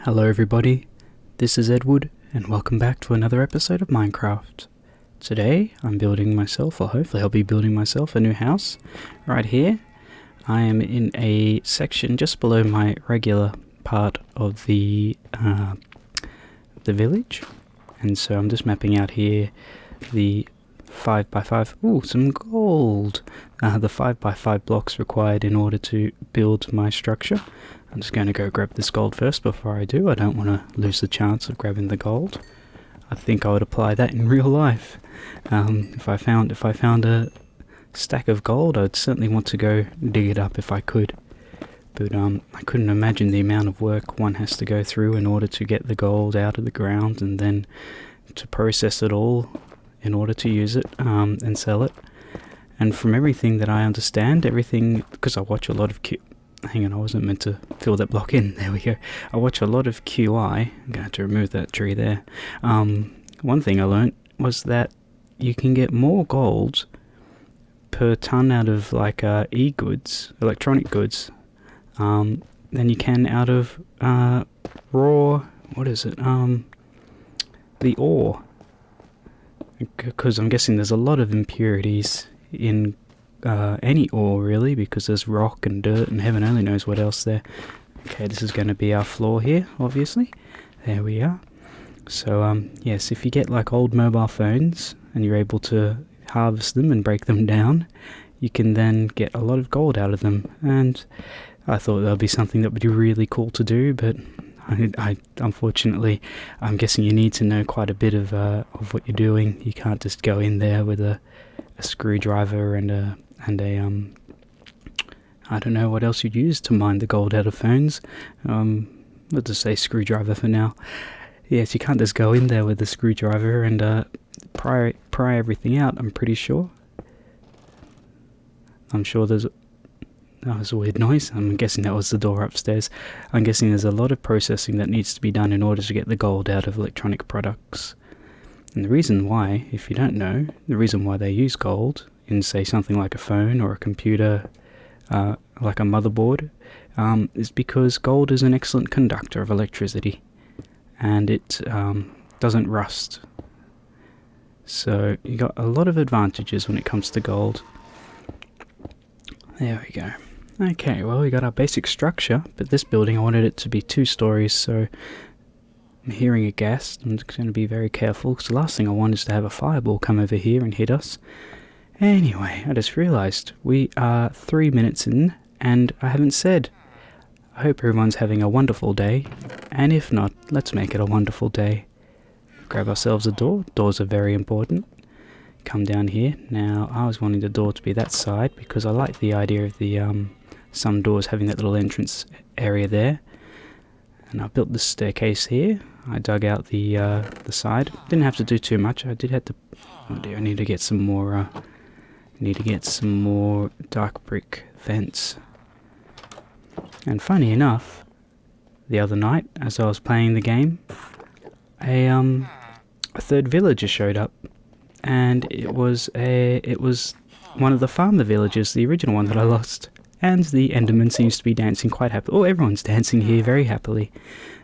Hello everybody, this is Edward, and welcome back to another episode of Minecraft. Today I'm building myself, or hopefully I'll be building myself, a new house. Right here, I am in a section just below my regular part of the village. And so I'm just mapping out here the 5x5, ooh, some gold! The 5x5 blocks required in order to build my structure. I'm just going to go grab this gold first before I do. I don't want to lose the chance of grabbing the gold. I think I would apply that in real life. If I found a stack of gold, I'd certainly want to go dig it up if I could. But I couldn't imagine the amount of work one has to go through in order to get the gold out of the ground and then to process it all in order to use it and sell it. And from everything that I understand, because I watch a lot of hang on, I wasn't meant to fill that block in. There we go. I watch a lot of QI. I'm going to have to remove that tree there. One thing I learnt was that you can get more gold per ton out of like e-goods, electronic goods, than you can out of raw, what is it, the ore. Because I'm guessing there's a lot of impurities in any ore really, because there's rock and dirt and heaven only knows what else there. Okay, this is going to be our floor here, obviously. There we are. So yes, if you get like old mobile phones and you're able to harvest them and break them down, you can then get a lot of gold out of them. And I thought that would be something that would be really cool to do, but I unfortunately, I'm guessing you need to know quite a bit of what you're doing. You can't just go in there with a screwdriver and a I don't know what else you'd use to mine the gold out of phones. Let's just say screwdriver for now. Yes, you can't just go in there with a screwdriver and pry everything out, I'm pretty sure. I'm sure that was a weird noise. I'm guessing that was the door upstairs. I'm guessing there's a lot of processing that needs to be done in order to get the gold out of electronic products. And the reason why, if you don't know, the reason why they use gold in, say, something like a phone or a computer, like a motherboard, is because gold is an excellent conductor of electricity, and it doesn't rust. So you got a lot of advantages when it comes to gold. There we go. Okay, well, we got our basic structure, but this building I wanted it to be 2 stories, so I'm hearing a gas. I'm just going to be very careful, because the last thing I want is to have a fireball come over here and hit us. Anyway, I just realised we are 3 minutes in, and I haven't said. I hope everyone's having a wonderful day, and if not, let's make it a wonderful day. Grab ourselves a door. Doors are very important. Come down here. Now, I was wanting the door to be that side, because I like the idea of the some doors having that little entrance area there. And I built this staircase here. I dug out the side. Didn't have to do too much. I did have to. Oh dear, I need to get some more. Dark brick vents. And funny enough, the other night, as I was playing the game, a third villager showed up, and it was one of the farmer villagers, the original one that I lost. And the Enderman seems to be dancing quite happily. Oh, everyone's dancing here very happily.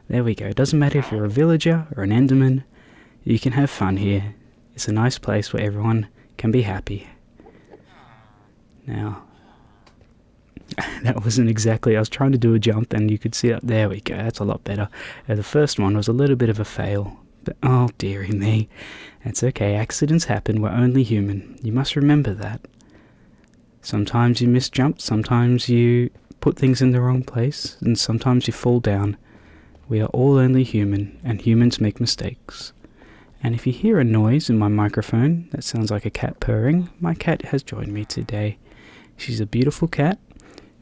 There we go. It doesn't matter if you're a villager or an Enderman. You can have fun here. It's a nice place where everyone can be happy. Now, that wasn't exactly... I was trying to do a jump and you could see it. There we go. That's a lot better. The first one was a little bit of a fail. But, oh, dearie me. That's okay. Accidents happen. We're only human. You must remember that. Sometimes you misjump, sometimes you put things in the wrong place, and sometimes you fall down. We are all only human, and humans make mistakes. And if you hear a noise in my microphone that sounds like a cat purring, my cat has joined me today. She's a beautiful cat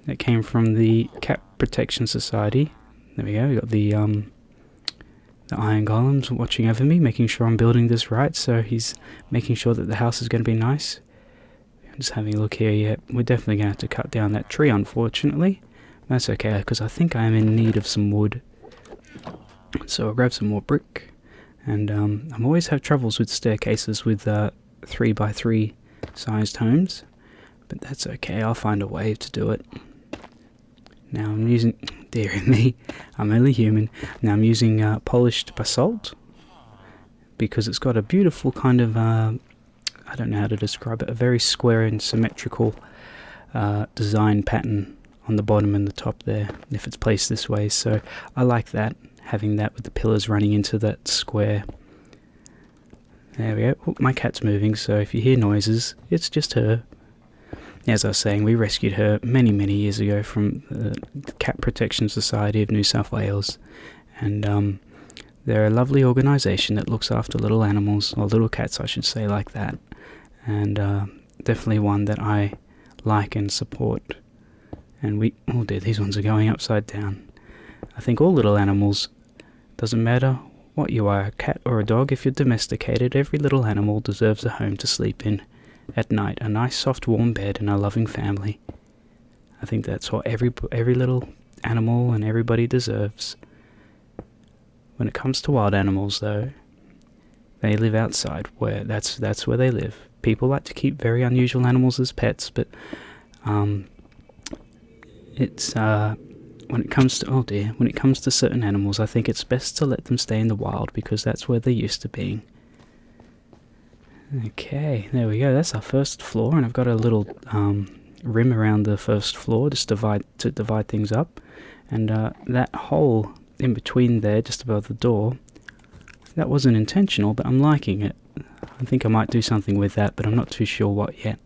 that came from the Cat Protection Society. There we go, we got the iron golems watching over me, making sure I'm building this right, so he's making sure that the house is going to be nice. Just having a look here, yeah, we're definitely going to have to cut down that tree, unfortunately. That's okay, because I think I am in need of some wood. So I'll grab some more brick. And I always have troubles with staircases with 3x3 sized homes. But that's okay, I'll find a way to do it. Now I'm using, dear me, I'm only human. Now I'm using polished basalt because it's got a beautiful kind of, I don't know how to describe it, a very square and symmetrical design pattern on the bottom and the top there, if it's placed this way. So I like that, having that with the pillars running into that square. There we go. Oh, my cat's moving, so if you hear noises, it's just her. As I was saying, we rescued her many, many years ago from the Cat Protection Society of New South Wales, and they're a lovely organisation that looks after little animals, or little cats I should say, like that, and definitely one that I like and support. And we, oh dear, these ones are going upside down. I think all little animals, doesn't matter what you are, a cat or a dog, if you're domesticated, every little animal deserves a home to sleep in at night, a nice soft warm bed and a loving family. I think that's what every little animal and everybody deserves. When it comes to wild animals though, they live outside, where that's where they live. People like to keep very unusual animals as pets, but it's when it comes to, oh dear, when it comes to certain animals, I think it's best to let them stay in the wild because that's where they're used to being. Okay, there we go. That's our first floor, and I've got a little rim around the first floor just to divide things up. And that hole in between there, just above the door, that wasn't intentional, but I'm liking it. I think I might do something with that, but I'm not too sure what yet.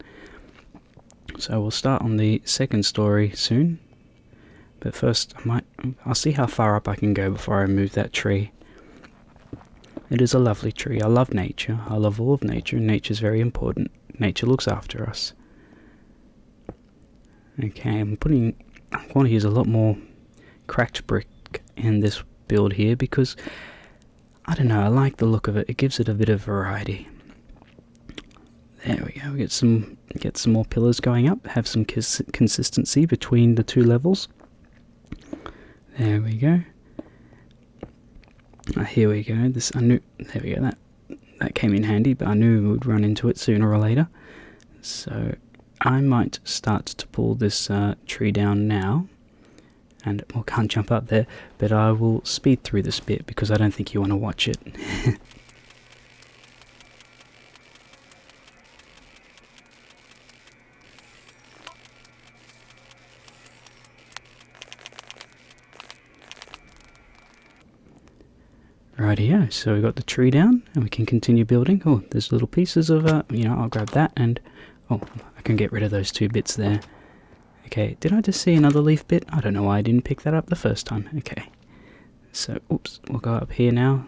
So we'll start on the second story soon. But first, I'll see how far up I can go before I remove that tree. It is a lovely tree. I love nature. I love all of nature, and nature's very important. Nature looks after us. Okay, I want to use a lot more cracked brick in this build here because, I don't know, I like the look of it. It gives it a bit of variety. There we go. We get some more pillars going up. Have some consistency between the two levels. There we go. Here we go. There we go. That came in handy, but I knew we would run into it sooner or later. So I might start to pull this tree down now, and I can't jump up there, but I will speed through this bit because I don't think you want to watch it. Rightio, so we got the tree down and we can continue building. Oh, there's little pieces of, I'll grab that and, oh, I can get rid of those two bits there. Okay, did I just see another leaf bit? I don't know why I didn't pick that up the first time. Okay, so, oops, we'll go up here now.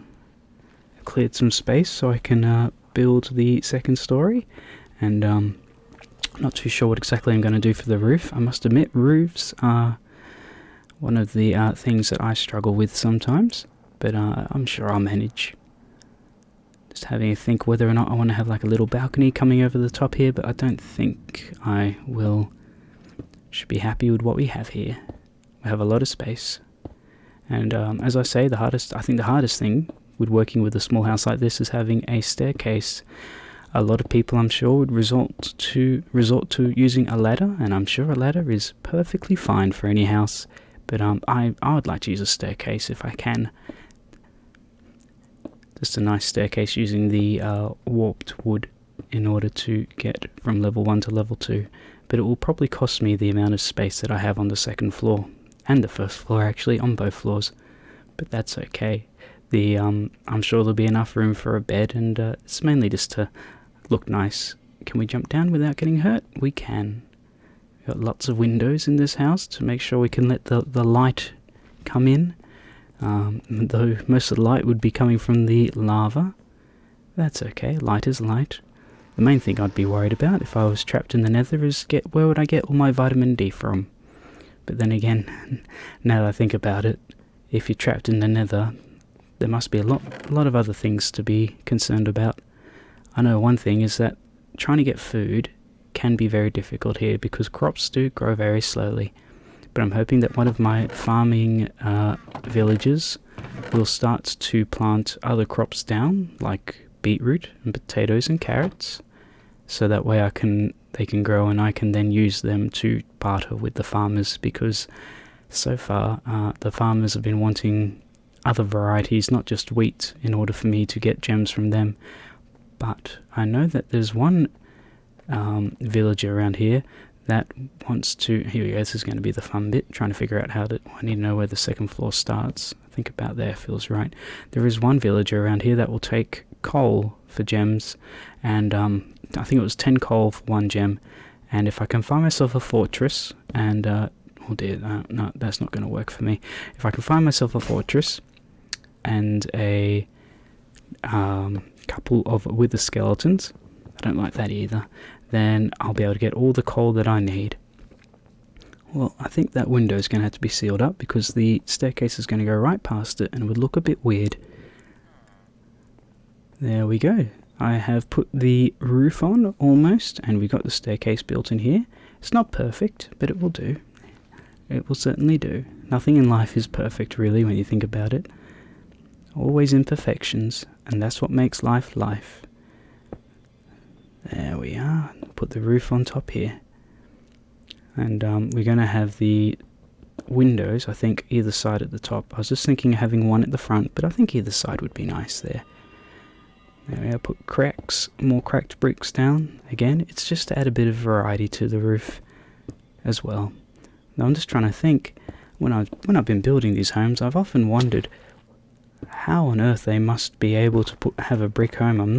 I cleared some space so I can build the second story, and not too sure what exactly I'm going to do for the roof. I must admit, roofs are one of the things that I struggle with sometimes. But I'm sure I'll manage. Just having a think whether or not I want to have like a little balcony coming over the top here, but I don't think I will. Should be happy with what we have here. We have a lot of space. And as I say, I think the hardest thing with working with a small house like this is having a staircase. A lot of people, I'm sure, would resort to using a ladder, and I'm sure a ladder is perfectly fine for any house. But I would like to use a staircase if I can. Just a nice staircase using the warped wood in order to get from level 1 to level 2. But it will probably cost me the amount of space that I have on the second floor. And the first floor, actually, on both floors. But that's okay. I'm sure there'll be enough room for a bed, and it's mainly just to look nice. Can we jump down without getting hurt? We can. We've got lots of windows in this house to make sure we can let the light come in. Though most of the light would be coming from the lava. That's okay, light is light. The main thing I'd be worried about if I was trapped in the nether is where would I get all my vitamin D from? But then again, now that I think about it, if you're trapped in the nether, there must be a lot of other things to be concerned about. I know one thing is that trying to get food can be very difficult here because crops do grow very slowly. But I'm hoping that one of my farming villagers will start to plant other crops down, like beetroot and potatoes and carrots, so that way they can grow and I can then use them to barter with the farmers, because So far, the farmers have been wanting other varieties, not just wheat, in order for me to get gems from them. But I know that there's one villager around here that wants to... Here we go, this is going to be the fun bit, trying to figure out how to... I need to know where the second floor starts. I think about there feels right. There is one villager around here that will take coal for gems, and I think it was 10 coal for 1 gem. And if I can find myself a fortress, and... oh dear, no, that's not going to work for me. If I can find myself a fortress and a couple of wither skeletons, I don't like that either, then I'll be able to get all the coal that I need. Well, I think that window is going to have to be sealed up because the staircase is going to go right past it and it would look a bit weird. There we go. I have put the roof on almost, and we got the staircase built in here. It's not perfect, but it will do. It will certainly do. Nothing in life is perfect, really, when you think about it. Always imperfections, and that's what makes life life. There we are. Put the roof on top here. And we're going to have the windows, I think, either side at the top. I was just thinking of having one at the front, but I think either side would be nice there. There we are. Put cracks, more cracked bricks down. Again, it's just to add a bit of variety to the roof as well. Now, I'm just trying to think, when I've been building these homes, I've often wondered how on earth they must be able to have a brick home. I'm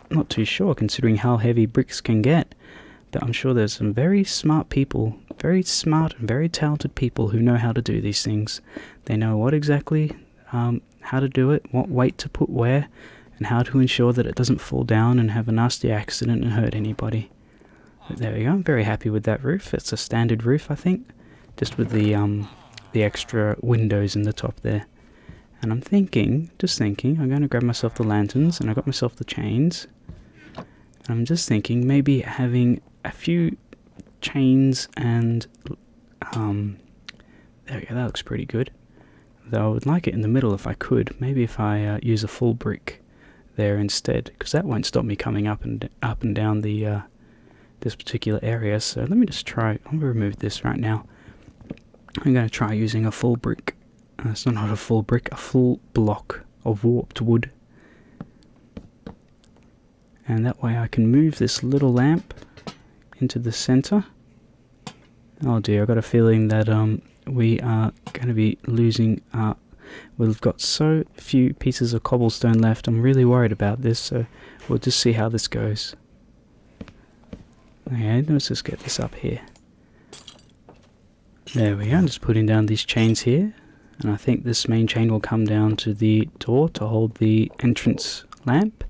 not too sure, considering how heavy bricks can get. But I'm sure there's some very smart people, very smart and very talented people who know how to do these things. They know what exactly, how to do it, what weight to put where, and how to ensure that it doesn't fall down and have a nasty accident and hurt anybody. But there we go. I'm very happy with that roof. It's a standard roof, I think, just with the extra windows in the top there. And I'm just thinking, I'm going to grab myself the lanterns, and I got myself the chains. And I'm just thinking maybe having a few chains and there we go, that looks pretty good. Though I would like it in the middle if I could. Maybe if I use a full brick there instead, because that won't stop me coming up and down the this particular area. So let me just try. I'm going to remove this right now. I'm going to try using a full brick. It's not a full brick, a full block of warped wood. And that way I can move this little lamp into the center. Oh dear, I've got a feeling that we are going to be losing... we've got so few pieces of cobblestone left. I'm really worried about this, so we'll just see how this goes. Okay, let's just get this up here. There we go, I'm just putting down these chains here. And I think this main chain will come down to the door to hold the entrance lamp.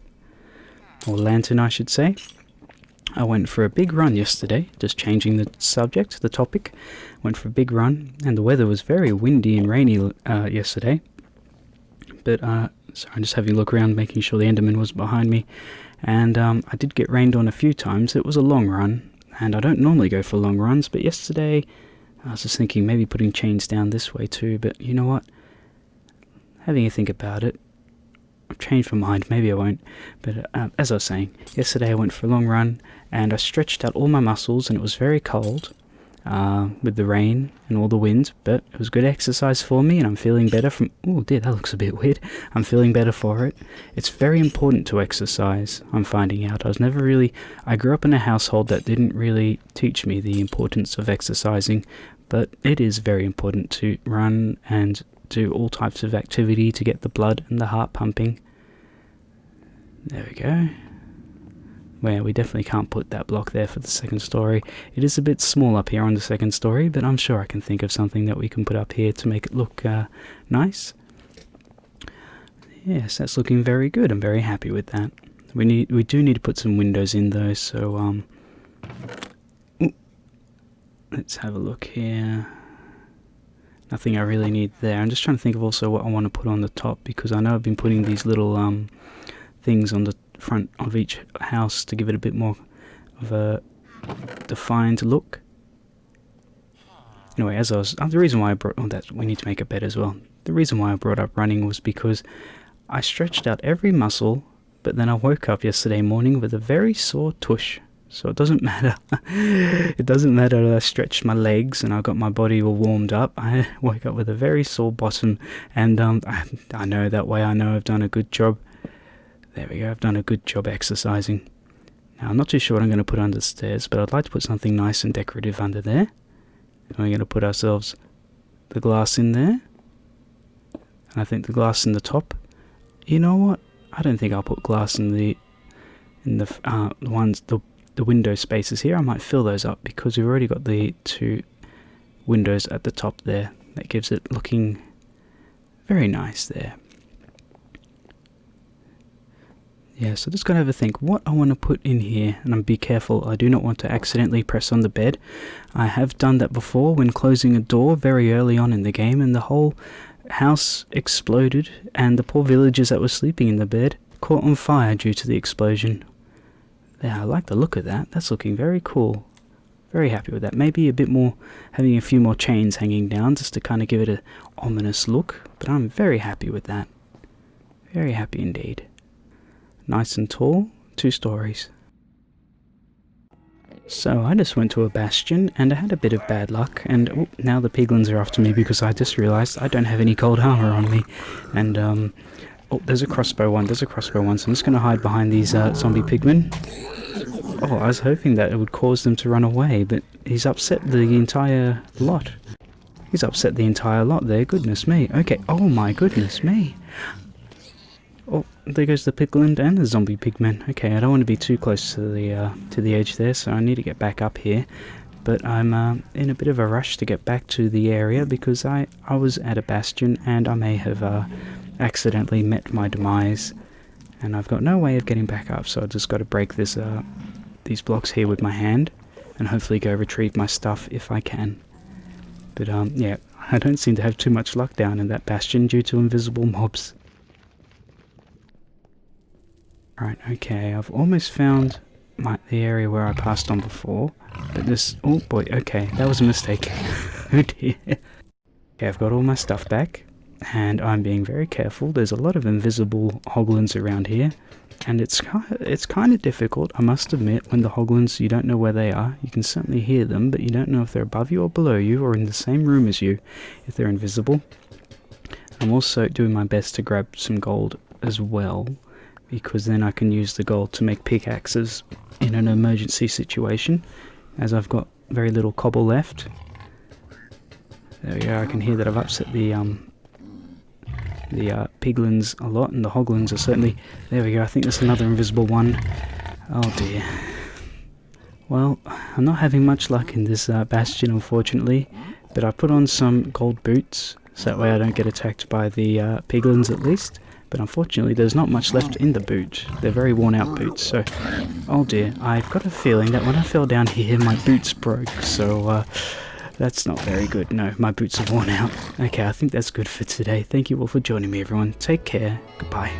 Or lantern, I should say. I went for a big run yesterday, just changing the subject, the topic. Went for a big run, and the weather was very windy and rainy yesterday. But, sorry, I'm just having a look around, making sure the Enderman was behind me. And I did get rained on a few times. It was a long run, and I don't normally go for long runs, but yesterday I was just thinking maybe putting chains down this way too, but you know what? Having a think about it, I've changed my mind, maybe I won't, but as I was saying, yesterday I went for a long run, and I stretched out all my muscles, and it was very cold, with the rain and all the wind, but it was good exercise for me, and I'm feeling better from... Oh dear, that looks a bit weird. I'm feeling better for it. It's very important to exercise, I'm finding out. I grew up in a household that didn't really teach me the importance of exercising, but it is very important to run and do all types of activity to get the blood and the heart pumping. There we go. Well, we definitely can't put that block there for the second story. It is a bit small up here on the second story, but I'm sure I can think of something that we can put up here to make it look nice. Yes, that's looking very good. I'm very happy with that. We do need to put some windows in though, so let's have a look here. Nothing I really need there. I'm just trying to think of also what I want to put on the top, because I know I've been putting these little things on the front of each house to give it a bit more of a defined look. Anyway, the reason why I brought... Oh, we need to make a bed as well. The reason why I brought up running was because I stretched out every muscle, but then I woke up yesterday morning with a very sore tush. So it doesn't matter. It doesn't matter that I stretched my legs and I got my body all warmed up. I woke up with a very sore bottom, and I know that way. I know I've done a good job. There we go. I've done a good job exercising. Now I'm not too sure what I'm going to put under the stairs, but I'd like to put something nice and decorative under there. And we're going to put ourselves the glass in there, and I think the glass in the top. You know what? I don't think I'll put glass in the window spaces here. I might fill those up because we've already got the 2 windows at the top there. That gives it looking very nice there. Yeah, so just gotta have a think what I want to put in here, and be careful. I do not want to accidentally press on the bed. I have done that before when closing a door very early on in the game, and the whole house exploded, and the poor villagers that were sleeping in the bed caught on fire due to the explosion. Yeah, I like the look of that. That's looking very cool. Very happy with that. Maybe a bit more, having a few more chains hanging down just to kind of give it an ominous look. But I'm very happy with that. Very happy indeed. Nice and tall, 2 stories. So I just went to a bastion and I had a bit of bad luck, and now the piglins are after me because I just realised I don't have any gold armour on me. And oh, there's a crossbow one, so I'm just going to hide behind these zombie pigmen. Oh, I was hoping that it would cause them to run away, but he's upset the entire lot. He's upset the entire lot there, goodness me. Okay, oh my goodness me. Oh, there goes the piglin and the zombie pigmen. Okay, I don't want to be too close to the edge there, so I need to get back up here. But I'm in a bit of a rush to get back to the area because I was at a bastion and I may have accidentally met my demise, and I've got no way of getting back up, so I just got to break this these blocks here with my hand and hopefully go retrieve my stuff if I can. But yeah, I don't seem to have too much luck down in that bastion due to invisible mobs. Right, okay, I've almost found the area where I passed on before, but this, oh boy, okay, that was a mistake. Oh dear. Okay, I've got all my stuff back, and I'm being very careful. There's a lot of invisible hoglins around here, and it's kind of difficult, I must admit, when the hoglins, you don't know where they are. You can certainly hear them, but you don't know if they're above you or below you, or in the same room as you, if they're invisible. I'm also doing my best to grab some gold as well, because then I can use the gold to make pickaxes in an emergency situation, as I've got very little cobble left. There we go, I can hear that I've upset the piglins a lot, and the hoglins are certainly... There we go, I think there's another invisible one. Oh dear. Well, I'm not having much luck in this bastion, unfortunately, but I put on some gold boots, so that way I don't get attacked by the piglins at least. But unfortunately there's not much left in the boot. They're very worn out boots, so... Oh dear, I've got a feeling that when I fell down here my boots broke, so that's not very good. No, my boots are worn out. Okay, I think that's good for today. Thank you all for joining me, everyone. Take care. Goodbye.